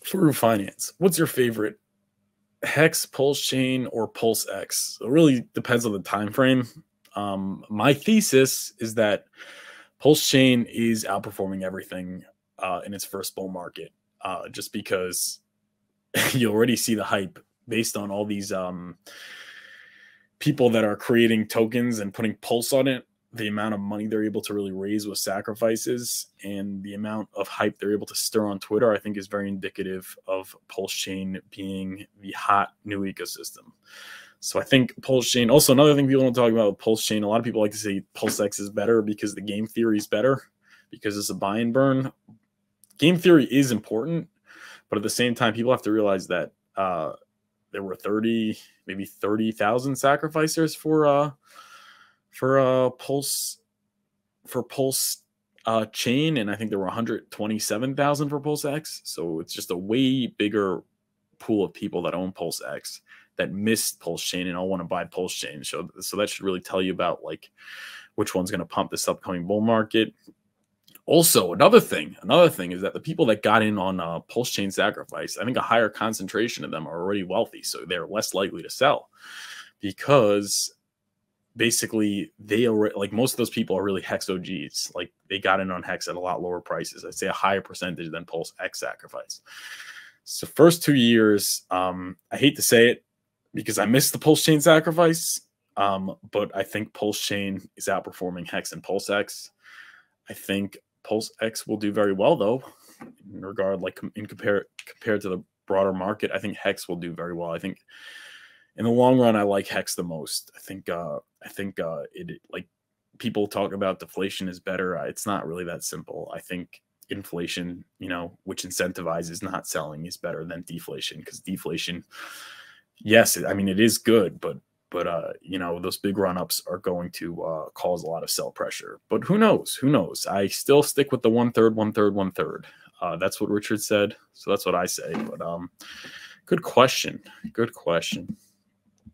Furu Finance. What's your favorite? Hex, Pulsechain, or PulseX? It really depends on the time frame. My thesis is that Pulsechain is outperforming everything in its first bull market, just because you already see the hype based on all these people that are creating tokens and putting Pulse on it. The amount of money they're able to really raise with sacrifices and the amount of hype they're able to stir on Twitter, I think is very indicative of Pulsechain being the hot new ecosystem. So I think Pulsechain, also another thing people don't talk about with Pulsechain, a lot of people like to say PulseX is better because the game theory is better, because it's a buy and burn. Game theory is important, but at the same time, people have to realize that there were maybe 30,000 sacrificers for Pulse chain, and I think there were 127,000 for PulseX. So it's just a way bigger pool of people that own PulseX that missed Pulsechain and all want to buy Pulsechain. So that should really tell you about like which one's going to pump this upcoming bull market. Also, another thing is that the people that got in on Pulsechain sacrifice, I think a higher concentration of them are already wealthy, so they're less likely to sell because basically they already, like most of those people are really Hex OGs. Like they got in on Hex at a lot lower prices. I'd say a higher percentage than PulseX sacrifice. So first 2 years, I hate to say it because I missed the Pulsechain sacrifice, but I think Pulsechain is outperforming Hex and PulseX. I think PulseX will do very well though, in regard like compared to the broader market. I think Hex will do very well. I think in the long run, I like Hex the most. I think it, like people talk about deflation is better. It's not really that simple. I think inflation, which incentivizes not selling, is better than deflation, because deflation, yes, I mean it is good, but those big run-ups are going to cause a lot of sell pressure. But who knows? I still stick with the 1/3, 1/3, 1/3. That's what Richard said, so that's what I say. But good question.